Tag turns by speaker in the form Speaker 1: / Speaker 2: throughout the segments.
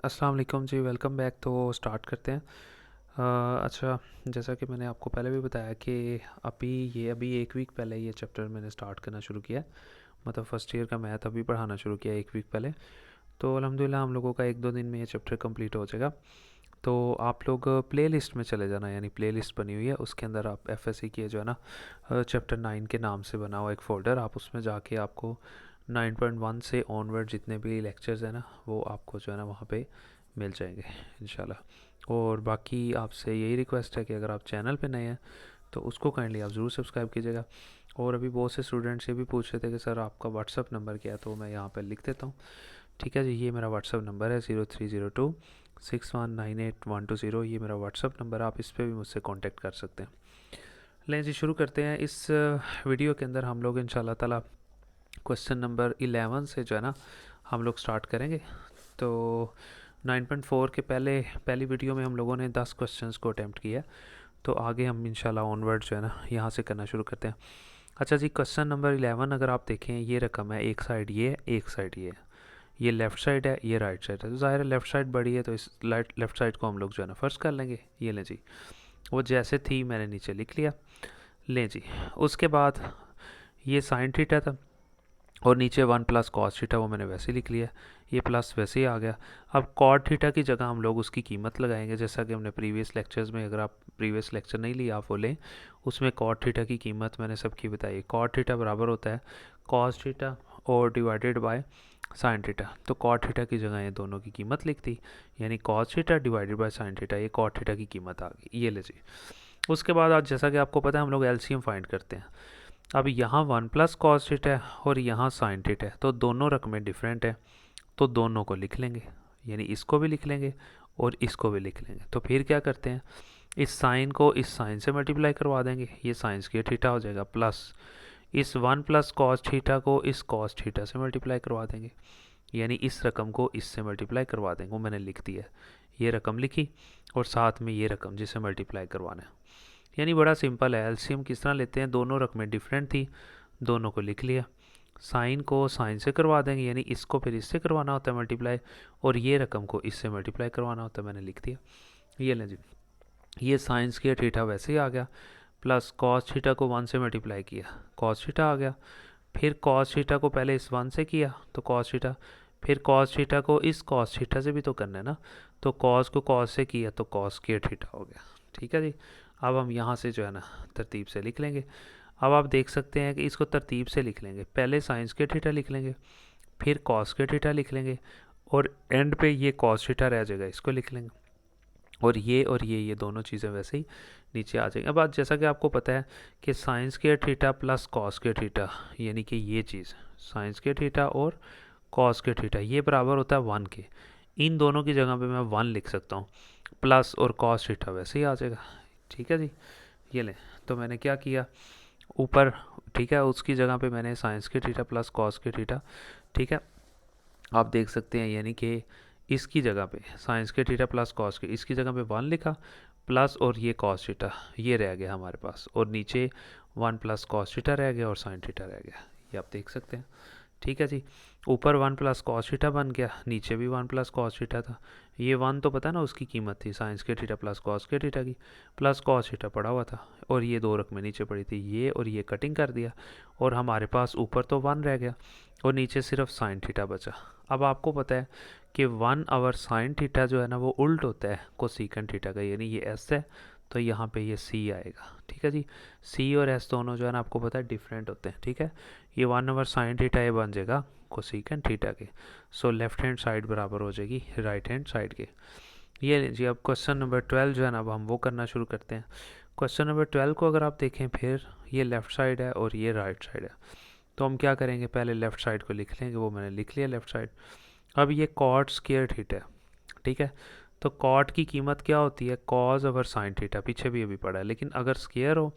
Speaker 1: अस्सलाम वालेकुम जी, welcome back. तो स्टार्ट करते हैं। अच्छा, जैसा कि मैंने आपको पहले भी बताया कि अभी एक वीक पहले ये चैप्टर मैंने स्टार्ट करना शुरू किया। मतलब फ़र्स्ट ईयर का मैथ अभी पढ़ाना शुरू किया एक वीक पहले। तो अल्हम्दुलिल्लाह हम लोगों का एक दो दिन में ये चैप्टर कंप्लीट हो जाएगा। तो आप लोग प्ले लिस्ट में चले जाना, यानी प्ले लिस्ट बनी हुई है, उसके अंदर आप एफएससी की जो है ना चैप्टर 9 के नाम से बना हुआ एक फ़ोल्डर, आप उसमें जाके आपको 9.1 से ऑनवर्ड जितने भी लेक्चर्स हैं ना वो आपको जो है ना वहाँ पे मिल जाएंगे इंशाल्लाह। और बाकी आपसे यही रिक्वेस्ट है कि अगर आप चैनल पे नए हैं तो उसको काइंडली आप ज़रूर सब्सक्राइब कीजिएगा। और अभी बहुत से स्टूडेंट्स ये भी पूछ रहे थे कि सर आपका व्हाट्सअप नंबर क्या है, तो मैं यहाँ पर लिख देता हूँ। ठीक है जी, ये मेरा व्हाट्सअप नंबर है 03026198 120। ये मेरा व्हाट्सअप नंबर है, आप इस पर भी मुझसे कांटेक्ट कर सकते हैं। लें जी, शुरू करते हैं। इस वीडियो के अंदर हम लोग इंशाल्लाह ताला क्वेश्चन नंबर 11 से जो है ना हम लोग स्टार्ट करेंगे। तो 9.4 के पहली वीडियो में हम लोगों ने 10 क्वेश्चंस को अटैम्प्ट किया। तो आगे हम इंशाल्लाह ऑनवर्ड जो है ना यहाँ से करना शुरू करते हैं। अच्छा जी, क्वेश्चन नंबर 11 अगर आप देखें, ये रकम है, एक साइड ये है, एक साइड ये लेफ़्ट साइड है, ये राइट साइड है। तो ज़ाहिर है लेफ़्ट साइड बड़ी है, तो इस लेफ़्ट साइड को हम लोग जो है ना फर्स्ट कर लेंगे। ये लें जी, वो जैसे थी मैंने नीचे लिख लिया। लें जी, उसके बाद ये साइन थीटा था और नीचे 1 + cos थीटा, वो मैंने वैसे लिख लिया। ये प्लस वैसे ही आ गया। अब कॉट थीटा की जगह हम लोग उसकी कीमत लगाएंगे, जैसा कि हमने प्रीवियस लेक्चर्स में, अगर आप प्रीवियस लेक्चर नहीं लिया आप वो लें, उसमें कॉट थीटा की कीमत मैंने सबकी बताई। कॉट थीटा बराबर होता है कॉस थीटा और डिवाइडेड बाय साइन थीटा। तो कॉट थीटा की जगह ये दोनों की कीमत लिख दी, यानी cos theta divided by sine theta, ये कॉट थीटा की कीमत आ गई। ये ले जी, उसके बाद आज जैसा कि आपको पता है हम लोग एलसीएम फाइंड करते हैं। अब यहाँ 1 + cos थीटा है और यहाँ साइन थीटा है, तो दोनों रकमें डिफरेंट है, तो दोनों को लिख लेंगे, यानी इसको भी लिख लेंगे और इसको भी लिख लेंगे। तो फिर क्या करते हैं, इस साइन को इस साइन से मल्टीप्लाई करवा देंगे, ये साइन स्क्वायर थीटा हो जाएगा, प्लस इस 1 + cos थीटा को इस cos थीटा से मल्टीप्लाई करवा देंगे, यानी इस रकम को इससे मल्टीप्लाई करवा देंगे। वो मैंने लिख दिया, ये रकम लिखी और साथ में ये रकम जिसे मल्टीप्लाई करवाना है। यानी बड़ा सिंपल है। एलसीएम किस तरह लेते हैं, दोनों रकमें डिफरेंट थी, दोनों को लिख लिया, साइन को साइन से करवा देंगे, यानी इसको फिर इससे करवाना होता है मल्टीप्लाई, और ये रकम को इससे मल्टीप्लाई करवाना होता है, मैंने लिख दिया। ये लें जी, ये साइन स्क्वायर थीटा वैसे ही आ गया, प्लस कॉस थीटा को 1 से मल्टीप्लाई किया, कॉस थीटा आ गया। फिर कॉस थीटा को पहले इस 1 से किया तो कॉस थीटा, फिर कॉस थीटा को इस कॉस थीटा से भी तो करना है ना, तो कॉस को कॉस से किया तो कॉस स्क्वायर थीटा हो गया। ठीक है जी, अब हम यहाँ से जो है ना तरतीब से लिख लेंगे। अब आप देख सकते हैं कि इसको तरतीब से लिख लेंगे, पहले साइन स्क्वायर थीटा लिख लेंगे, फिर कॉस स्क्वायर थीटा लिख लेंगे, और एंड पे ये कॉस थीटा रह जाएगा, इसको लिख लेंगे, और ये दोनों चीज़ें वैसे ही नीचे आ जाएंगी। अब आज जैसा कि आपको पता है कि sine square theta plus cos square theta, यानी कि ये चीज़ साइन स्क्वायर थीटा और कॉस स्क्वायर थीटा ये बराबर होता है 1 के। इन दोनों की जगह पे मैं 1 लिख सकता हूँ, प्लस और कॉस थीटा वैसे ही आ जाएगा। ठीक है जी, ये लें, तो मैंने क्या किया ऊपर, ठीक है, उसकी जगह पे मैंने sine square theta plus cos square theta, ठीक है, आप देख सकते हैं, यानी कि इसकी जगह पे sine square theta plus cos के, इसकी जगह पे 1 लिखा, प्लस और ये कॉस थीटा ये रह गया हमारे पास, और नीचे 1 + cos थीटा रह गया और साइन थीटा रह गया, ये आप देख सकते हैं। ठीक है जी, ऊपर 1 + cos थीटा बन गया, नीचे भी 1 + cos थीटा था। ये 1 तो पता ना उसकी कीमत थी sine square theta plus cos square theta की, प्लस कॉस थीटा पड़ा हुआ था, और ये दो रकमें नीचे पड़ी थी, ये और ये कटिंग कर दिया, और हमारे पास ऊपर तो 1 रह गया और नीचे सिर्फ साइन थीटा बचा। अब आपको पता है कि 1/sin थीटा जो है ना वो उल्ट होता है कोसिकेंट थीटा का, यानी ये एस है तो यहाँ पे ये सी आएगा। ठीक है जी, सी और एस दोनों जो है ना आपको पता है डिफरेंट होते हैं। ठीक है, ये 1/sin थीटा ये बन जाएगा कोसिकेंट थीटा के, सो लेफ्ट हैंड साइड बराबर हो जाएगी राइट हैंड साइड के। ये लीजिए, अब क्वेश्चन नंबर 12 जो है ना अब हम वो करना शुरू करते हैं। क्वेश्चन नंबर 12 को अगर आप देखें, फिर ये लेफ़्ट साइड है और ये राइट साइड है, तो हम क्या करेंगे, पहले लेफ़्ट साइड को लिख लेंगे, वो मैंने लिख लिया लेफ़्ट साइड। अब ये कॉट स्क्वायर थीटा है, ठीक है, तो कॉट की कीमत क्या होती है, कॉज ओवर साइन थीटा, पीछे भी अभी पढ़ा है, लेकिन अगर स्क्वायर हो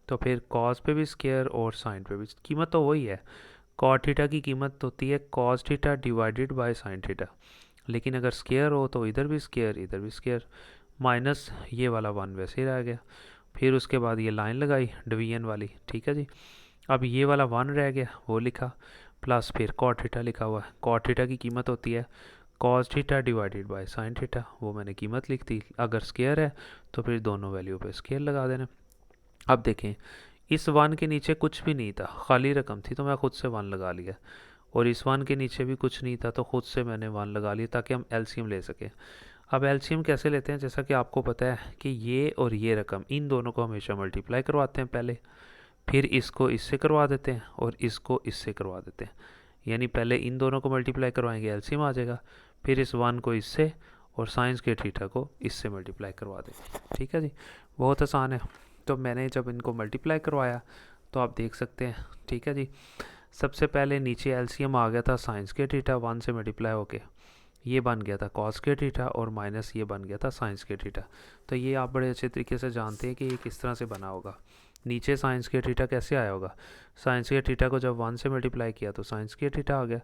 Speaker 1: तो फिर कॉज पे भी स्क्वायर और साइन पे भी, कीमत तो वही है। कॉट थीटा की कीमत होती है cos theta divided by sine theta, लेकिन अगर स्क्वायर हो तो इधर भी स्क्वायर इधर भी स्क्वायर, माइनस ये वाला 1 वैसे ही रह गया। फिर उसके बाद ये लाइन लगाई डिवीजन वाली, ठीक है जी, अब ये वाला 1 रह गया वो लिखा, प्लस फिर कॉट थीटा लिखा हुआ है। कॉट थीटा की कीमत होती है cos theta divided by sine theta, वो मैंने कीमत लिख दी। अगर स्केयर है तो फिर दोनों वैल्यू पे स्केयर लगा देना। अब देखें, इस 1 के नीचे कुछ भी नहीं था, खाली रकम थी, तो मैं खुद से 1 लगा लिया। और इस 1 के नीचे भी कुछ नहीं था, तो खुद से मैंने 1 लगा लिया ताकि हम एलसीएम ले सकें। अब एलसीएम कैसे लेते हैं, जैसा कि आपको पता है कि ये और ये रकम, इन दोनों को हमेशा मल्टीप्लाई करवाते हैं पहले, फिर इसको इससे करवा देते हैं और इसको इससे करवा देते हैं। यानी पहले इन दोनों को मल्टीप्लाई करवाएंगे, एलसीएम आ जाएगा, फिर इस 1 को इससे और साइंस के थीटा को इससे मल्टीप्लाई करवा देंगे। ठीक है जी, बहुत आसान है। तो मैंने जब इनको मल्टीप्लाई करवाया तो आप देख सकते हैं, ठीक है जी, सबसे पहले नीचे एलसीएम आ गया था साइंस के थीटा 1 से मल्टीप्लाई होके, ये बन गया था कॉस के थीटा, और माइनस ये बन गया था साइंस के थीटा। तो ये आप बड़े अच्छे तरीके से जानते हैं कि ये किस तरह से बना होगा। नीचे साइंस के थीटा कैसे आया होगा, साइंस के थीटा को जब 1 से मल्टीप्लाई किया तो साइंस के थीटा आ गया,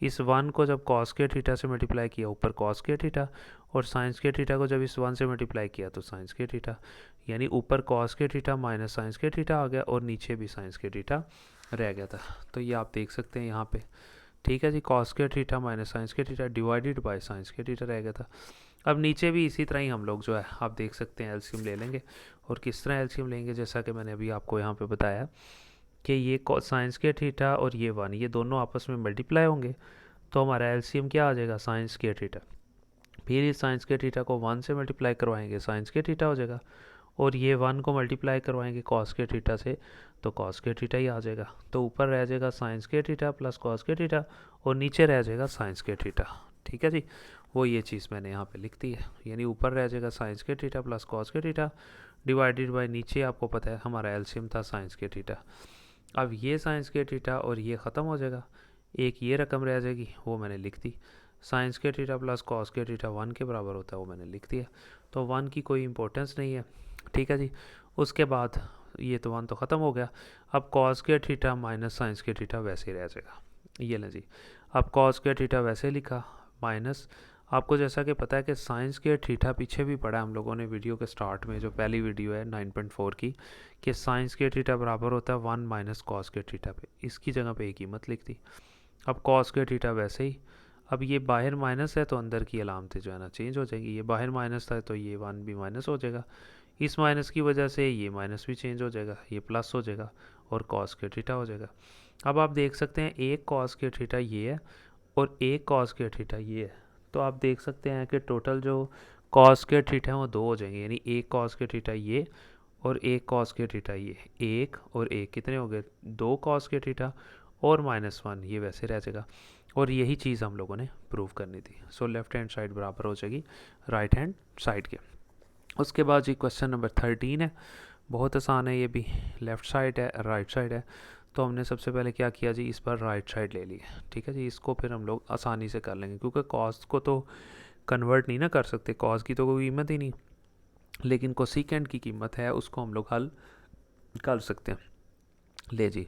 Speaker 1: इस 1 को जब कॉस के थीटा से मल्टीप्लाई किया ऊपर कॉस के थीटा, और साइंस के थीटा को जब इस 1 से मल्टीप्लाई किया तो साइंस के थीटा, यानी ऊपर कॉस के थीटा माइनस साइंस के थीटा आ गया और नीचे भी साइंस के थीटा रह गया था। तो ये आप देख सकते हैं यहाँ पे, ठीक है जी, कॉस के थीटा माइनस साइंस के थीटा डिवाइडेड बाय साइंस के थीटा रह गया था। अब नीचे भी इसी तरह ही हम लोग जो है आप देख सकते हैं एलसीएम ले लेंगे। और किस तरह एलसीएम लेंगे, जैसा कि मैंने अभी आपको यहाँ पे बताया कि ये साइंस के थीटा और ये 1, ये दोनों आपस में मल्टीप्लाई होंगे, तो हमारा एलसीएम क्या आ जाएगा, साइंस के थीटा। फिर इस साइंस के थीटा को 1 से मल्टीप्लाई करवाएंगे, साइंस के थीटा हो जाएगा, और ये 1 को मल्टीप्लाई करवाएंगे कॉस के थीटा से, तो कॉस के थीटा ही आ जाएगा। तो ऊपर रह जाएगा साइंस के थीटा प्लस कॉस के थीटा, और नीचे रह जाएगा साइंस के थीटा। ठीक है जी, वो ये चीज़ मैंने यहाँ पे लिख दी है, यानी ऊपर रह जाएगा साइंस के थीटा प्लस कॉस के थीटा डिवाइडेड बाय, नीचे आपको पता है हमारा एलसीएम था साइंस के थीटा। अब ये साइंस के थीटा और ये ख़त्म हो जाएगा, एक ये रकम रह जाएगी, वो मैंने लिख दी। साइंस के थीटा प्लस कॉस के थीटा 1 के बराबर होता है, वो मैंने लिख दिया। तो 1 की कोई इंपॉर्टेंस नहीं है। ठीक है जी, उसके बाद ये तो 1 तो ख़त्म हो गया। अब कॉस के थीटा माइनस साइंस के थीटा वैसे ही रह जाएगा। ये लें जी, अब कॉस के थीटा वैसे लिखा, माइनस, आपको जैसा कि पता है कि साइंस के थीटा पीछे भी पढ़ा हम लोगों ने वीडियो के स्टार्ट में, जो पहली वीडियो है 9.4 की, कि साइंस के थीटा बराबर होता है 1 माइनस कॉस के थीटा पे, इसकी जगह पे एक कीमत लिख दी। अब कॉस के थीटा वैसे ही, अब ये बाहर माइनस है तो अंदर की अलामतें जो है ना चेंज हो जाएंगी, ये बाहर माइनस था तो ये 1 भी माइनस हो जाएगा, इस माइनस की वजह से ये माइनस भी चेंज हो जाएगा, ये प्लस हो जाएगा और कॉस के थीटा हो जाएगा। अब आप देख सकते हैं एक कॉस के थीटा ये है और एक कॉस के थीटा ये है, तो आप देख सकते हैं कि टोटल जो कॉस के थीटा हैं वो 2 हो जाएंगे, यानी एक कॉस के थीटा ये और एक कॉस के थीटा ये, एक और एक कितने हो गए, 2 कॉस के थीटा और -1 ये वैसे रह जाएगा। और यही चीज़ हम लोगों ने प्रूव करनी थी। सो लेफ्ट हैंड साइड बराबर हो जाएगी राइट हैंड साइड के। उसके बाद जी क्वेश्चन नंबर 13 है, बहुत आसान है ये भी, लेफ़्ट साइड है राइट साइड है। तो हमने सबसे पहले क्या किया जी, इस पर राइट साइड ले ली है। ठीक है जी, इसको फिर हम लोग आसानी से कर लेंगे, क्योंकि कॉस को तो कन्वर्ट नहीं ना कर सकते, कॉस की तो कोई कीमत ही नहीं, लेकिन कोसिकेंट की कीमत है, उसको हम लोग हल कर सकते हैं। ले जी,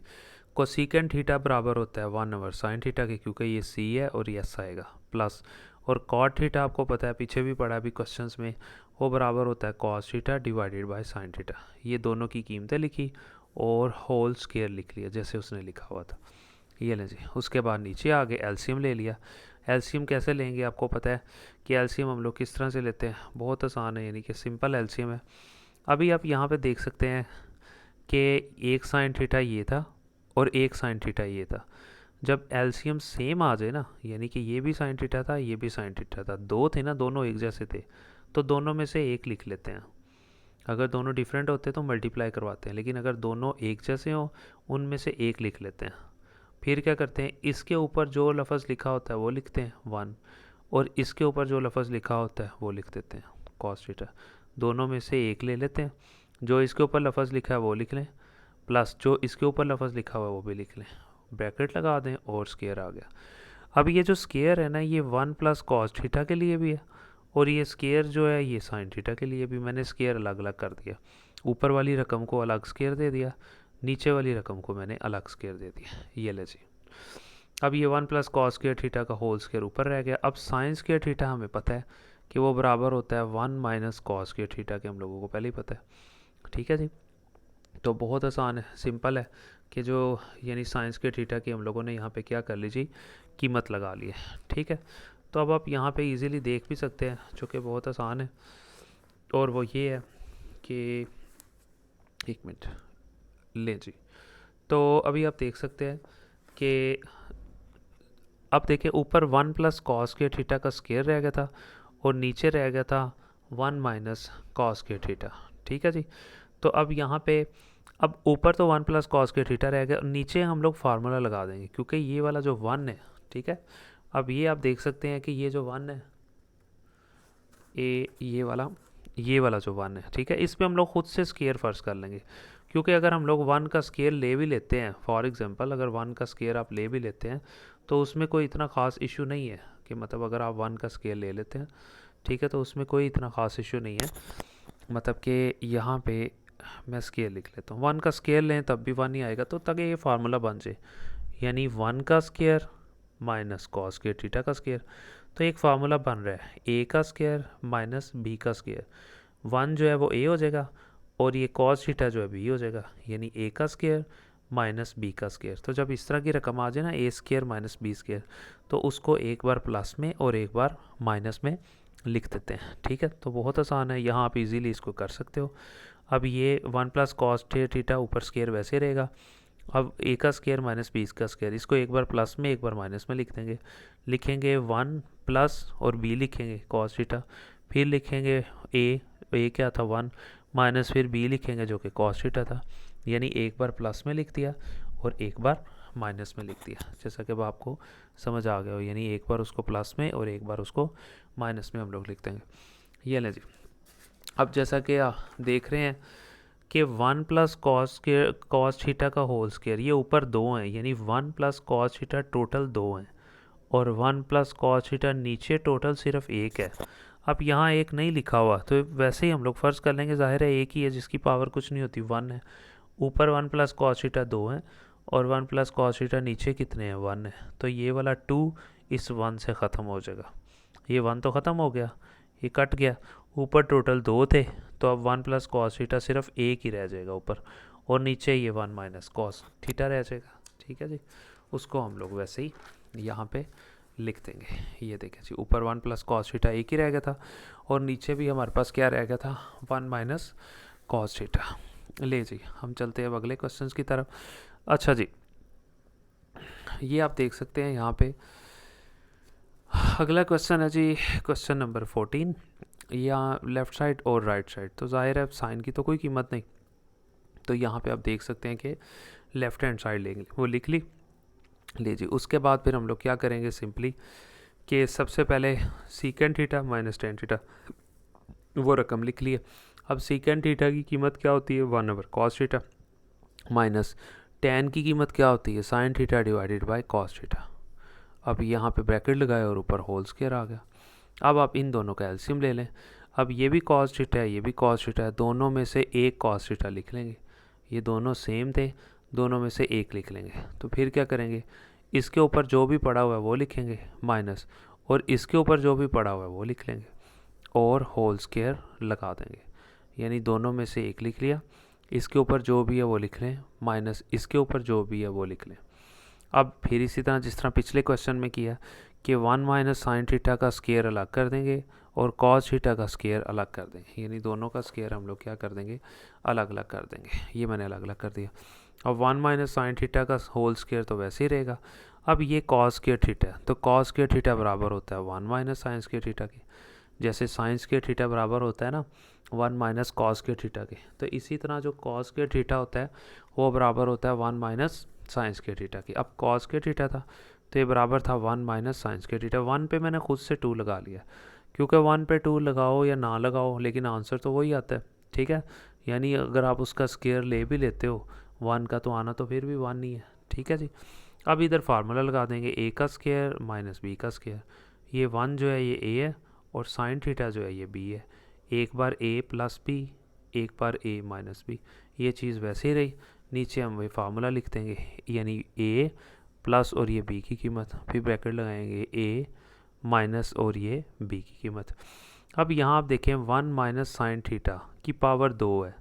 Speaker 1: कोसिकेंट थीटा बराबर होता है 1/sin थीटा के, क्योंकि ये सी है और ये एस आएगा, प्लस, और कॉट थीटा आपको पता है, पीछे भी पढ़ा अभी क्वेश्चंस में, वो बराबर होता है cos theta divided by sine theta. ये दोनों की कीमतें लिखी और होल स्क्वायर लिख लिया जैसे उसने लिखा हुआ था। ये लें जी, उसके बाद नीचे आगे एलसीएम ले लिया। एलसीएम कैसे लेंगे, आपको पता है कि एलसीएम हम लोग किस तरह से लेते हैं, बहुत आसान है, यानी कि सिंपल एलसीएम है। अभी आप यहाँ पे देख सकते हैं कि एक साइन थीटा ये था और एक साइन थीटा ये था। जब एलसीएम सेम आ जाए ना, यानी कि ये भी साइन थीटा था ये भी साइन थीटा था, दो थे ना, दोनों एक जैसे थे, तो दोनों में से एक लिख लेते हैं। अगर दोनों डिफरेंट होते तो मल्टीप्लाई करवाते हैं, लेकिन अगर दोनों एक जैसे हों उनमें से एक लिख लेते हैं। फिर क्या करते हैं, इसके ऊपर जो लफ्ज़ लिखा होता है वो लिखते हैं 1, और इसके ऊपर जो लफ्ज़ लिखा होता है वो लिख देते हैं कॉस थीटा। दोनों में से एक ले लेते हैं, जो इसके ऊपर लफ्ज़ लिखा है वो लिख लें, प्लस जो इसके ऊपर लफ्ज़ लिखा हुआ है वो भी लिख लें, ब्रैकेट लगा दें और स्केयर आ गया। अब ये जो स्केयर है ना, ये 1 प्लस कॉस थीटा के लिए भी है, और ये स्केयर जो है ये साइन थीटा के लिए भी। मैंने स्केयर अलग अलग कर दिया, ऊपर वाली रकम को अलग स्केयर दे दिया, नीचे वाली रकम को मैंने अलग स्केयर दे दिया। ये ले जी, अब ये 1 प्लस कॉस स्केयर थीटा का होल स्केयर ऊपर रह गया। अब साइन स्केयर थीटा हमें पता है कि वो बराबर होता है 1 माइनस कॉस स्केयर थीटा के, हम लोगों को पहले ही पता है। ठीक है जी, तो बहुत आसान है, सिंपल है कि जो यानी साइंस के थीटा की हम लोगों ने यहाँ पे क्या कर लीजिए, कीमत लगा ली है। ठीक है, तो अब आप यहाँ पे इजीली देख भी सकते हैं, जो कि बहुत आसान है, और वो ये है कि एक मिनट ले जी। तो अभी आप देख सकते हैं कि अब देखिए ऊपर 1 + cos² का स्केयर रह गया था और नीचे रह गया था 1 - cos²। ठीक है जी। तो अब यहाँ पे अब ऊपर तो 1 + cos² रह गया और नीचे हम लोग फार्मूला लगा देंगे, क्योंकि ये वाला जो 1 है, ठीक है, अब ये आप देख सकते हैं कि ये जो 1 है, ये वाला जो 1 है, ठीक है, इस पर हम लोग खुद से स्केयर फर्स्ट कर लेंगे, क्योंकि अगर हम लोग 1 का स्केयर ले भी लेते हैं, फॉर एग्जांपल अगर 1 का स्केयर आप ले भी लेते हैं तो उसमें कोई इतना ख़ास इशू नहीं है कि मतलब अगर आप 1 का स्केयर ले लेते हैं, ठीक है, तो उसमें कोई इतना ख़ास इशू नहीं है। मतलब कि यहाँ पे मैं स्केयर लिख लेता हूँ, 1 का स्केयर लें तब भी 1 ही आएगा, तो ताकि ये फार्मूला बन जाए, यानी 1 का स्केयर माइनस cos² का स्केयर। तो एक फार्मूला बन रहा है a का स्केयर माइनस b का स्केयर। 1 जो है वो a हो जाएगा और ये cos² जो है b हो जाएगा, यानी a का स्केयर माइनस b का स्केयर। तो जब इस तरह की रकम आ जाए ना a² माइनस b स्केयर, तो उसको एक बार प्लस में और एक बार माइनस में लिख देते हैं। ठीक है, तो बहुत आसान है, यहाँ आप इजीली इसको कर सकते हो। अब ये 1 + cos² ऊपर स्केयर वैसे रहेगा। अब a का स्केयर माइनस b का स्केयर, इसको एक बार प्लस में एक बार माइनस में लिख देंगे। लिखेंगे 1 प्लस और b लिखेंगे cos², फिर लिखेंगे a क्या था 1 माइनस, फिर b लिखेंगे जो कि cos² था, यानी एक बार प्लस में लिख दिया और एक बार माइनस में लिख दिया, जैसा कि अब आपको समझ आ गया हो, यानी एक बार उसको प्लस में और एक बार उसको माइनस में हम लोग लिख देंगे। ये ले जी। अब जैसा कि देख रहे हैं कि 1 + cos² का होल स्केयर, ये ऊपर 2 हैं, यानी 1 + cos² टोटल 2 हैं और 1 + cos² नीचे टोटल सिर्फ एक है। अब यहाँ एक नहीं लिखा हुआ, तो वैसे ही हम लोग फ़र्ज़ कर लेंगे, ज़ाहिर है एक ही है जिसकी पावर कुछ नहीं होती, 1 है। ऊपर 1 + cos² 2 है और 1 + cos² नीचे कितने हैं, 1 है, तो ये वाला 2 इस 1 से ख़त्म हो जाएगा। ये 1 तो ख़त्म हो गया, ये कट गया। ऊपर टोटल 2 थे, तो अब 1 + cos² सिर्फ एक ही रह जाएगा ऊपर, और नीचे ये 1 - cos² रह जाएगा। ठीक है जी, उसको हम लोग वैसे ही यहाँ पे लिख देंगे। ये देखें जी, ऊपर 1 + cos² एक ही रह गया था और नीचे भी हमारे पास क्या रह गया था, 1 - cos²। ले जी, हम चलते हैं अब अगले क्वेश्चन की तरफ। अच्छा जी, ये आप देख सकते हैं यहाँ पे अगला क्वेश्चन है जी, क्वेश्चन नंबर 14, या लेफ़्ट साइड और राइट साइड। तो ज़ाहिर है साइन की तो कोई कीमत नहीं, तो यहाँ पे आप देख सकते हैं कि लेफ़्ट हैंड साइड लेंगे, वो लिख ली। ले जी, उसके बाद फिर हम लोग क्या करेंगे, सिंपली कि सबसे पहले sec⁡θ माइनस tan⁡θ वो रकम लिख लिए। अब sec⁡θ की कीमत क्या होती है, 1/cos⁡θ माइनस tan की कीमत क्या होती है, sin⁡θ डिवाइडेड बाय cos⁡θ। अब यहाँ पे ब्रैकेट लगाए और ऊपर होल स्क्वायर आ गया। अब आप इन दोनों का एलसीएम ले लें। अब ये भी cos⁡θ है, ये भी cos⁡θ है, दोनों में से एक cos⁡θ लिख लेंगे। ये दोनों सेम थे, दोनों में से एक लिख लेंगे। तो फिर क्या करेंगे, इसके ऊपर जो भी पड़ा हुआ है वो लिखेंगे माइनस, और इसके ऊपर जो भी पड़ा हुआ है वो लिख लेंगे और होल स्क्वायर लगा देंगे, यानी दोनों में से एक लिख लिया। इसके ऊपर जो भी है वो लिख लें माइनस इसके ऊपर जो भी है वो लिख लें। अब फिर इसी तरह जिस तरह पिछले क्वेश्चन में किया कि 1 - sin⁡θ का स्क्वायर अलग कर देंगे और cos⁡θ का स्क्वायर अलग कर देंगे, यानी दोनों का स्क्वायर हम लोग क्या कर देंगे, अलग अलग कर देंगे। ये मैंने अलग अलग कर दिया। अब 1 - sin⁡θ का होल स्क्वायर तो वैसे ही रहेगा। अब ये cos²θ, तो cos²θ बराबर होता है 1 - sin²θ के, जैसे sin²θ बराबर होता है ना 1 - cos²θ के, तो इसी तरह जो cos²θ होता है वो बराबर होता है 1 - sin²θ के। अब cos²θ था तो ये बराबर था 1 - sin²θ। 1 पे मैंने खुद से 2 लगा लिया, क्योंकि 1 पे 2 लगाओ या ना लगाओ लेकिन आंसर तो वही आता है। ठीक है, यानी अगर आप उसका स्क्वायर ले भी लेते हो 1 का, तो आना तो फिर भी 1 ही है। ठीक है जी, अब इधर फार्मूला लगा देंगे a का स्क्वायर माइनस b का स्क्वायर। ये 1 जो है ये a है और sin⁡θ जो है ये b है। एक बार a + b, एक बार a - b, ये चीज़ वैसे ही रही। नीचे हम वही फार्मूला लिख देंगे, यानी a प्लस और ये b की कीमत, फिर ब्रैकेट लगाएंगे a माइनस और ये b की कीमत। अब यहाँ आप देखें 1 - sin⁡θ की पावर 2 है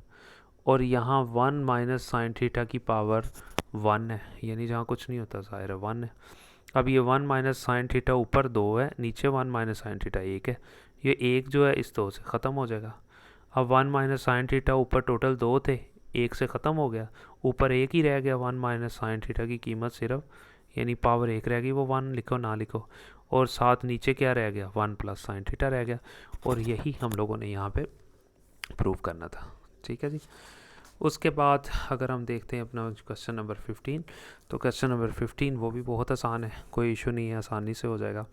Speaker 1: और यहाँ 1 - sin⁡θ की पावर 1 है, यानी जहाँ कुछ नहीं होता ज़ाहिर है 1 है। अब ये 1 माइनस साइन थीटा ऊपर 2 है, नीचे 1 माइनस साइन थीटा 1 है, ये 1 जो है इस 2 से ख़त्म हो जाएगा। अब 1 माइनस साइन थीटा ऊपर टोटल 2 थे, 1 से ख़त्म हो गया, ऊपर 1 ही रह गया। 1 माइनस साइन थीटा की कीमत सिर्फ यानी पावर 1 रह गई, वो 1 लिखो ना लिखो, और साथ नीचे क्या रह गया, 1 प्लस साइन थीटा रह गया। और यही हम लोगों ने यहाँ पे प्रूव करना था। ठीक है जी। उसके बाद अगर हम देखते हैं अपना क्वेश्चन नंबर 15, तो क्वेश्चन नंबर 15 वो भी बहुत आसान है, कोई इशू नहीं है, आसानी से हो जाएगा।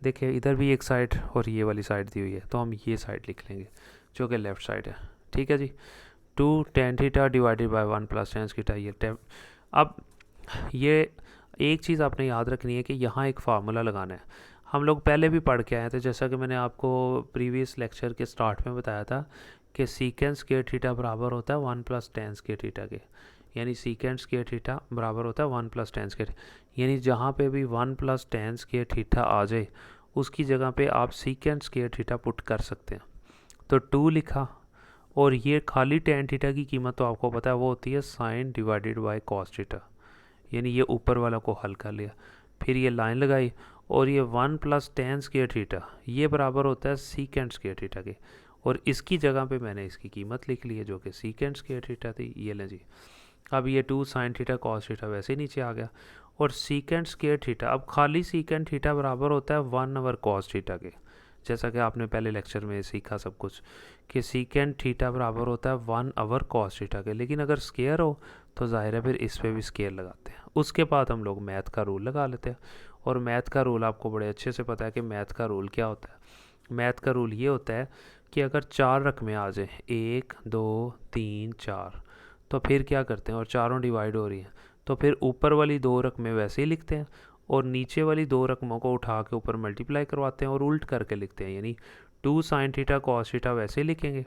Speaker 1: देखिए इधर भी एक साइड और ये वाली साइड दी हुई है, तो हम ये साइड लिख लेंगे जो कि लेफ़्ट साइड है। ठीक है जी। 2 tan theta divided bye 1 plus tan theta, ये अब ये एक चीज़ आपने याद रखनी है कि यहाँ एक फार्मूला लगाना है। हम लोग पहले भी पढ़ के आए थे, जैसा कि मैंने आपको प्रीवियस लेक्चर के स्टार्ट में बताया था कि सीकेंड स्क्वायर थीटा बराबर होता है 1 प्लस tan स्क्वायर थीटा के, यानी सीकेंड स्क्वायर थीटा बराबर होता है 1 प्लस tan स्क्वायर, यानी जहाँ पे भी 1 प्लस tan स्क्वायर थीटा आ जाए उसकी जगह पे आप सीकेंड स्क्वायर थीटा पुट कर सकते हैं। तो 2 लिखा, और ये खाली tan थीटा की कीमत तो आपको पता है वो होती है sine divided by cos theta, यानी ये ऊपर वाला को हल कर लिया, फिर ये लाइन लगाई, और ये 1 प्लस tan स्क्वायर थीटा ये बराबर होता है सीकेंड स्क्वायर थीटा के, और इसकी जगह पे मैंने इसकी कीमत लिख ली है जो कि सीकेंड स्क्वायर थीटा थी। ये लें जी। अब ये 2 साइन थीटा कॉस थीटा वैसे नीचे आ गया, और सीकेंड स्क्वायर थीटा, अब खाली सीकेंड थीटा बराबर होता है 1 ओवर कॉस थीटा के, जैसा कि आपने पहले लेक्चर में सीखा सब कुछ कि सीकेंड थीटा बराबर होता है 1 ओवर कॉस थीटा के। लेकिन अगर स्केयर हो तो जाहिर है फिर इस पर भी स्केयर लगाते हैं। उसके बाद हम लोग मैथ का रूल लगा लेते हैं, और मैथ का रूल आपको बड़े अच्छे से पता है कि मैथ का रूल क्या होता है। मैथ का रूल ये होता है कि अगर 4 रकमें आ जाए 1 2 3 4, तो फिर क्या करते हैं, और चारों डिवाइड हो रही हैं, तो फिर ऊपर वाली 2 रकमें वैसे ही लिखते हैं, और नीचे वाली 2 रकमों को उठा के ऊपर मल्टीप्लाई करवाते हैं और उल्ट करके लिखते हैं, यानी 2 साइन थीटा कॉस थीटा वैसे ही लिखेंगे,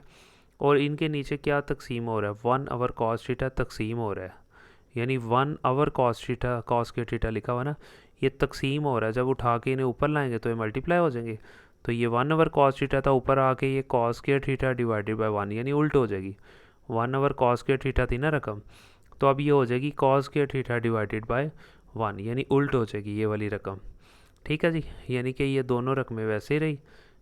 Speaker 1: और इनके नीचे क्या तकसीम हो रहा है, 1 ओवर कॉस थीटा तकसीम हो रहा है, यानी 1 ओवर कॉस थीटा, कॉस के थीटा लिखा हुआ ना, ये तकसीम हो रहा है। जब उठा के इन्हें ऊपर लाएंगे तो ये मल्टीप्लाई हो जाएंगे, तो ये 1 ओवर कॉस थीटा था, ऊपर आके ये कॉस के थीटा डिवाइडेड बाय 1, यानी उल्ट हो जाएगी। 1 ओवर कॉस के थीटा थी ना रकम, तो अब ये हो जाएगी कॉस के थीटा डिवाइडेड बाय 1, यानी उल्ट हो जाएगी ये वाली रकम। ठीक है जी। यानी कि ये दोनों रकमें वैसे ही रही,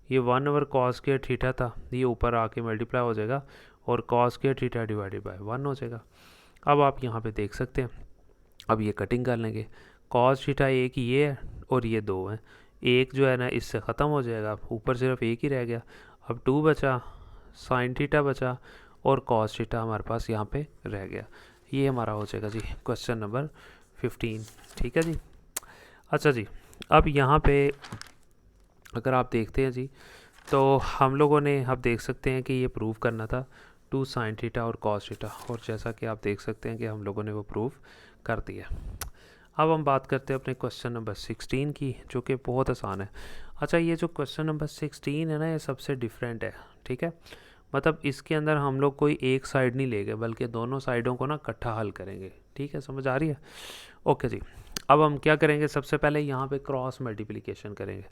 Speaker 1: ये 1 ओवर कॉस के थीटा था, ये ऊपर आके मल्टीप्लाई हो जाएगा और कॉस के थीटा डिवाइडेड बाय 1 हो जाएगा। अब आप यहाँ पे देख सकते हैं, अब ये कटिंग कर लेंगे, कॉस थीटा एक ये है और ये 2 है, एक जो है ना इससे ख़त्म हो जाएगा, ऊपर सिर्फ एक ही रह गया। अब 2 बचा, साइन थीटा बचा, और कॉस थीटा हमारे पास यहाँ पे रह गया। ये हमारा हो जाएगा जी क्वेश्चन नंबर 15। ठीक है जी। अच्छा जी, अब यहाँ पे अगर आप देखते हैं जी, तो हम लोगों ने अब देख सकते हैं कि ये प्रूव करना था 2 साइन थीटा और कॉस थीटा, और जैसा कि आप देख सकते हैं कि हम लोगों ने वो प्रूव कर दिया। अब हम बात करते हैं अपने क्वेश्चन नंबर 16 की, जो कि बहुत आसान है। अच्छा, ये जो क्वेश्चन नंबर 16 है ना, ये सबसे डिफरेंट है। ठीक है, मतलब इसके अंदर हम लोग कोई एक साइड नहीं लेंगे, बल्कि दोनों साइडों को ना इकट्ठा हल करेंगे। ठीक है, समझ आ रही है? ओके जी। अब हम क्या करेंगे, सबसे पहले यहाँ पे क्रॉस मल्टीप्लिकेशन करेंगे।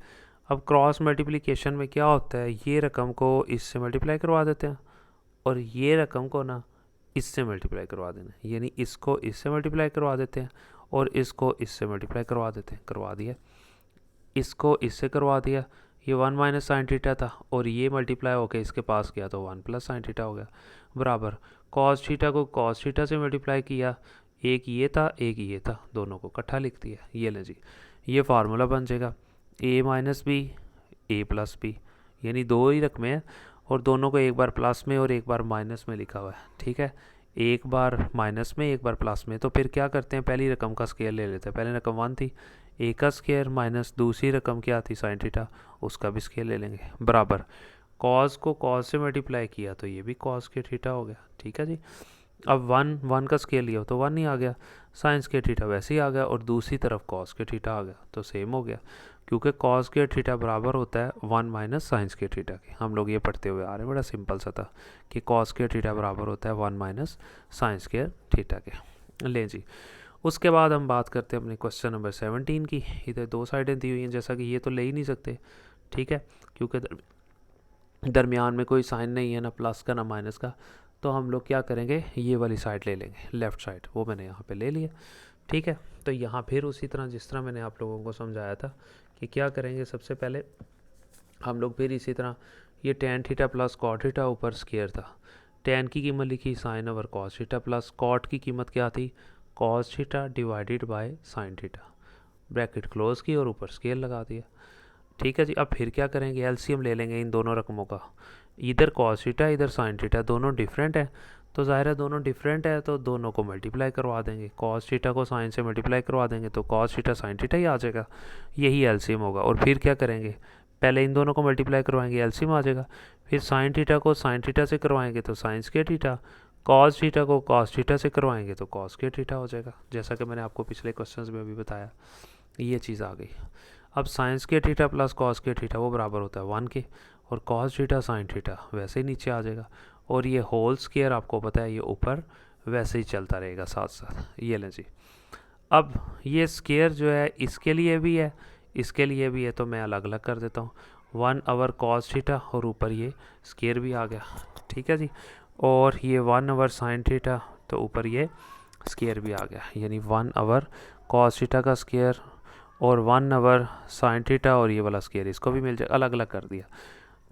Speaker 1: अब क्रॉस मल्टीप्लिकेशन में क्या होता है, ये रकम को इससे मल्टीप्लाई करवा देते हैं, और ये रकम को ना इससे मल्टीप्लाई करवा देना, यानी इसको इससे मल्टीप्लाई करवा देते हैं और इसको इससे मल्टीप्लाई करवा देते हैं। करवा दिया, इसको इससे करवा दिया, ये 1 माइनस साइन थीटा था, और ये मल्टीप्लाई होकर इसके पास गया तो 1 प्लस साइन थीटा हो गया, बराबर कॉस थीटा को कॉस थीटा से मल्टीप्लाई किया, एक ये था एक ये था, दोनों को इकट्ठा लिख दिया। ये लें जी, ये फार्मूला बन जाएगा a minus b a plus b, यानी 2 ही रकमें हैं और दोनों को एक बार प्लस में और एक बार माइनस में लिखा हुआ है। ठीक है, एक बार माइनस में एक बार प्लस में, तो फिर क्या करते हैं, पहली रकम का स्केयर ले लेते हैं। पहली रकम 1 थी, ए का स्केयर माइनस दूसरी रकम क्या थी, साइन थीटा, उसका भी स्केयर ले लेंगे, बराबर कॉस को कॉस से मल्टीप्लाई किया तो ये भी कॉस के थीटा हो गया। ठीक है जी। अब 1 का स्केयर लिया तो 1 ही आ गया, साइंस के थीटा वैसे ही आ गया, और दूसरी तरफ कॉस के थीटा आ गया तो सेम हो गया, क्योंकि कॉस के थीटा बराबर होता है 1 माइनस साइंस के थीटा के। हम लोग ये पढ़ते हुए आ रहे हैं, बड़ा सिंपल सा था कि कॉस के थीटा बराबर होता है 1 माइनस साइंस के थीटा के। ले जी, उसके बाद हम बात करते हैं अपने क्वेश्चन नंबर 17 की। इधर 2 साइडें दी हुई हैं, जैसा कि ये तो ले ही नहीं सकते। ठीक है, क्योंकि दरमियान में कोई साइन नहीं है, ना प्लस का ना माइनस का, तो हम लोग क्या करेंगे, ये वाली साइड ले लेंगे, लेफ़्ट साइड, वो मैंने यहाँ पे ले लिया। ठीक है, तो यहाँ फिर उसी तरह जिस तरह मैंने आप लोगों को समझाया था कि क्या करेंगे, सबसे पहले हम लोग फिर इसी तरह ये tan theta plus cot theta ऊपर स्केयर था, tan की कीमत लिखी sine over cos theta plus cot की कीमत क्या थी cos theta divided by sine theta, bracket close की और ऊपर स्केयर लगा दिया। ठीक है जी। अब फिर क्या करेंगे, एलसीएम ले लेंगे इन दोनों रकमों का, इधर कॉस थीटा इधर साइन थीटा, दोनों डिफरेंट है तो ज़ाहिर है दोनों डिफरेंट है तो दोनों को मल्टीप्लाई करवा देंगे, कॉस थीटा को साइन से मल्टीप्लाई करवा देंगे तो कॉस थीटा साइन थीटा ही आ जाएगा, यही एलसीएम होगा। और फिर क्या करेंगे, पहले इन दोनों को मल्टीप्लाई करवाएंगे, एलसीएम आ जाएगा। फिर साइन थीटा को साइन थीटा से करवाएंगे तो sine square theta, cos theta को कॉस थीटा से करवाएंगे तो कॉस स्क्वायर थीटा हो जाएगा, जैसा कि मैंने आपको पिछले क्वेश्चंस में भी बताया, ये चीज़ आ गई। अब sine square theta plus cos square theta वो बराबर होता है 1 के, और कॉस थीटा साइन थीटा वैसे ही नीचे आ जाएगा, और ये होल स्क्वायर आपको पता है ये ऊपर वैसे ही चलता रहेगा साथ साथ। ये लें जी। अब ये स्क्वायर जो है इसके लिए भी है इसके लिए भी है, तो मैं अलग अलग कर देता हूँ, 1 ओवर कॉस थीटा और ऊपर ये स्क्वायर भी आ गया। ठीक है जी। और ये 1 ओवर साइन थीटा तो ऊपर ये स्क्वायर भी आ गया, यानी 1 ओवर कॉस थीटा का स्क्वायर और 1 ओवर साइन थीटा और ये वाला स्क्वायर इसको भी मिल जाए, अलग अलग कर दिया।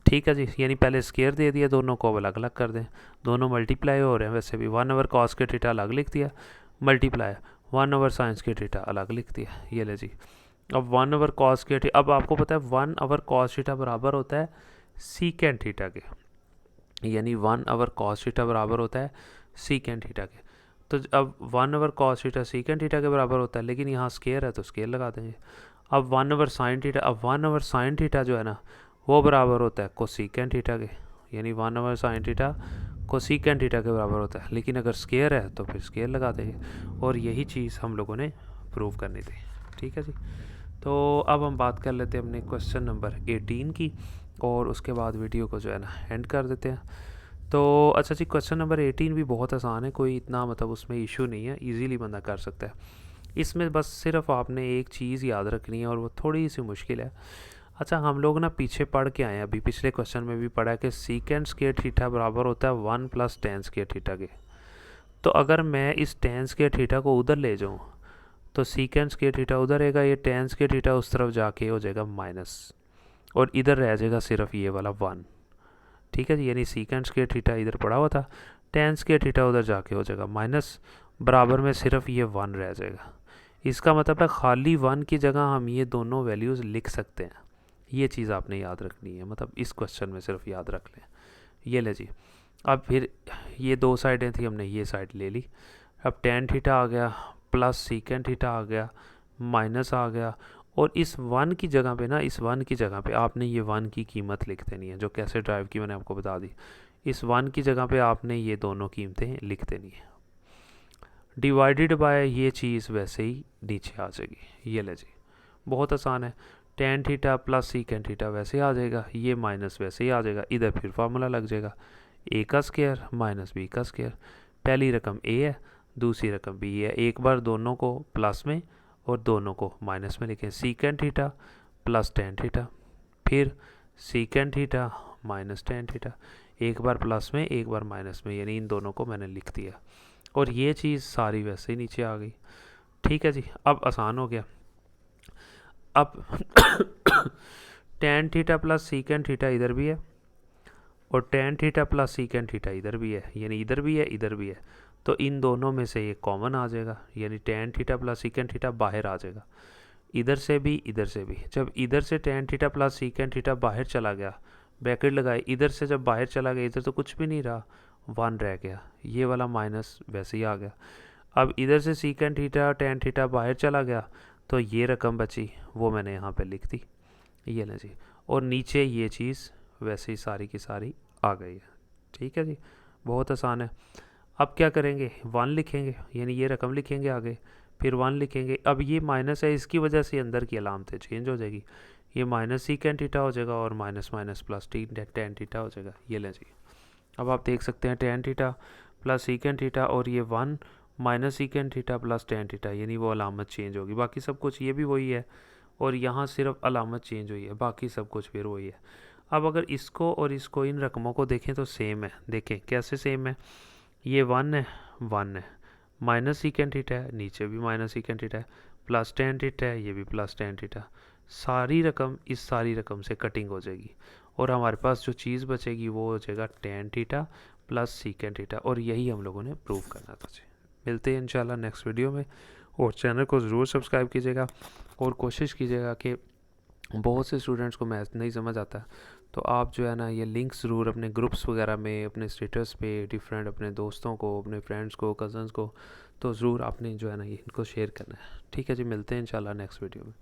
Speaker 1: ठीक है जी। यानी पहले स्क्वायर दे दिया, दोनों को अलग अलग कर दें, दोनों मल्टीप्लाई हो रहे हैं वैसे भी, 1 ओवर कॉस के थीटा अलग लिख दिया, मल्टीप्लाई 1 ओवर साइंस के थीटा अलग लिख दिया। ये ले जी। अब 1 ओवर कॉस के थीटा, अब आपको पता है 1 ओवर कॉस थीटा बराबर होता है सीकेंड थीटा के, यानी 1 ओवर कॉस थीटा बराबर होता है सीकेंड थीटा के। तो अब 1 over cos theta secant theta के बराबर होता है, लेकिन यहाँ स्क्वायर है तो स्क्वायर लगा देंगे। अब 1 ओवर साइन थीटा, अब 1 ओवर साइन थीटा जो है ना वो बराबर होता है कोसीकेंड थीटा के, यानी 1 ओवर साइन थीटा कोसीकेंड थीटा के बराबर होता है, लेकिन अगर स्क्वायर है तो फिर स्क्वायर लगा देंगे, और यही चीज़ हम लोगों ने प्रूव करनी थी। ठीक है जी। तो अब हम बात कर लेते हैं अपने क्वेश्चन नंबर 18 की, और उसके बाद वीडियो को जो है ना एंड कर देते हैं। तो अच्छा जी, क्वेश्चन नंबर 18 भी बहुत आसान है, कोई इतना मतलब उसमें इशू नहीं है, इजीली बंदा कर सकता है। इसमें बस सिर्फ आपने एक चीज़ याद रखनी है और वो थोड़ी सी मुश्किल है। अच्छा, हम लोग ना पीछे पढ़ के आए हैं, अभी पिछले क्वेश्चन में भी पढ़ा है कि सीकेंड स्क्वायर थीटा बराबर होता है 1 प्लस टेन स्क्वायर थीटा के। तो अगर मैं इस टेन स्क्वायर थीटा को उधर ले जाऊँ तो सीकेंड स्क्वायर थीटा उधर रहेगा, ये टेन स्क्वायर थीटा उस तरफ जाके हो जाएगा माइनस, और इधर रह जाएगा सिर्फ ये वाला 1। ठीक है जी। यानी सीकेंड स्क्वायर थीटा इधर पड़ा हुआ था, टेन स्क्वायर थीटा उधर जाके हो जाएगा माइनस, बराबर में सिर्फ ये 1 रह जाएगा। इसका मतलब है खाली 1 की जगह हम ये दोनों वैल्यूज़ लिख सकते हैं, ये चीज़ आपने याद रखनी है, मतलब इस क्वेश्चन में सिर्फ याद रख लें। ये ले जी। अब फिर ये दो साइडें थी, हमने ये साइड ले ली, अब टेन थीटा आ गया प्लस सीकेंड थीटा आ गया माइनस आ गया, और इस 1 की जगह पे ना, इस 1 की जगह पे आपने ये 1 की कीमत लिख देनी है, जो कैसे ड्राइव की मैंने आपको बता दी। इस 1 की जगह पे आपने ये दोनों कीमतें लिख देनी है, डिवाइडेड बाय ये चीज़ वैसे ही नीचे आ जाएगी। ये ले जी, बहुत आसान है। Tan theta plus secant theta वैसे आ जाएगा, ये माइनस वैसे ही आ जाएगा, इधर फिर फार्मूला लग जाएगा ए का स्क्वायर माइनस बी का स्क्वायर। पहली रकम ए है, दूसरी रकम बी है, एक बार दोनों को प्लस में और दोनों को माइनस में लिखें, secant theta plus tan theta, फिर secant theta minus tan theta, एक बार प्लस में एक बार माइनस में, यानी इन दोनों को मैंने लिख दिया, और ये चीज़ सारी वैसे ही नीचे आ गई। ठीक है जी। अब आसान हो गया। अब tan theta plus secant theta इधर भी है, और tan theta plus secant theta इधर भी है, यानी इधर भी है इधर भी है, तो इन दोनों में से ये कॉमन आ जाएगा, यानी tan theta plus secant theta बाहर आ जाएगा, इधर से भी इधर से भी। जब इधर से tan theta plus secant theta बाहर चला गया, ब्रैकेट लगाए, इधर से जब बाहर चला गया, इधर तो कुछ भी नहीं रहा, 1 रह गया, ये वाला माइनस वैसे ही आ गया। अब इधर से सीकेंड थीटा टेन थीटा बाहर चला गया, तो ये रकम बची वो मैंने यहाँ पे लिख दी, ये लें जी, और नीचे ये चीज़ वैसे ही सारी की सारी आ गई है। ठीक है जी, बहुत आसान है। अब क्या करेंगे, 1 लिखेंगे, यानी ये रकम लिखेंगे आगे, फिर 1 लिखेंगे। अब ये माइनस है, इसकी वजह से अंदर की अलामतें चेंज हो जाएगी, ये माइनस सीकेंड थीटा हो जाएगा और minus minus plus tan theta हो जाएगा। ये लें जी। अब आप देख सकते हैं tan theta plus secant theta और ये 1 minus सीकेंड theta plus tan theta, यानी वो अलामत चेंज होगी, बाकी सब कुछ ये भी वही है, और यहाँ सिर्फ अलामत चेंज हुई है, बाकी सब कुछ फिर वही है। अब अगर इसको और इसको, इन रकमों को देखें तो सेम है, देखें कैसे सेम है, ये 1 है 1 है, माइनस सीकेंड थीटा है, नीचे भी माइनस सीकेंड थीटा है, प्लस टेन थीटा है, ये भी प्लस टेन थीटा। सारी रकम इस सारी रकम से कटिंग हो जाएगी और हमारे पास जो चीज़ बचेगी वो हो जाएगा tan theta plus secant theta, और यही हम लोगों ने प्रूव करना था जी। मिलते हैं इंशाल्लाह नेक्स्ट वीडियो में, और चैनल को ज़रूर सब्सक्राइब कीजिएगा और कोशिश कीजिएगा कि बहुत से स्टूडेंट्स को मैथ नहीं समझ आता, तो आप जो है ना ये लिंक्स ज़रूर अपने ग्रुप्स वगैरह में, अपने स्टेटस पे डिफरेंट अपने दोस्तों को, अपने फ्रेंड्स को, कज़न्स को, तो ज़रूर आपने जो है ना ये इनको शेयर करना है। ठीक है जी, मिलते हैं इंशाल्लाह नेक्स्ट वीडियो में।